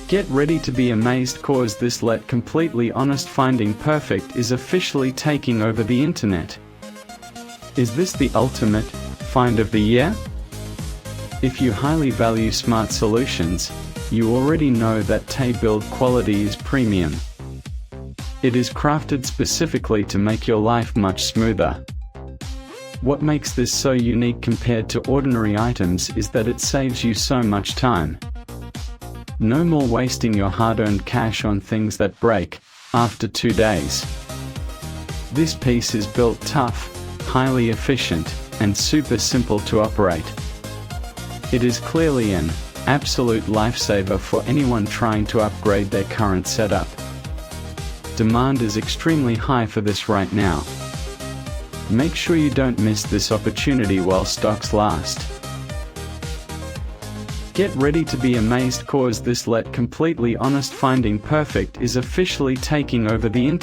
Get ready to be amazed, cause this let completely honest finding perfect is officially taking over the internet. Is this the ultimate find of the year? If you highly value smart solutions, you already know that Tay build quality is premium. It is crafted specifically to make your life much smoother. What makes this so unique compared to ordinary items is that it saves you so much time. No more wasting your hard-earned cash on things that break after 2 days. This piece is built tough, highly efficient, and super simple to operate. It is clearly an absolute lifesaver for anyone trying to upgrade their current setup. Demand is extremely high for this right now. Make sure you don't miss this opportunity while stocks last. Get ready to be amazed, cause this let completely honest finding perfect is officially taking over the internet.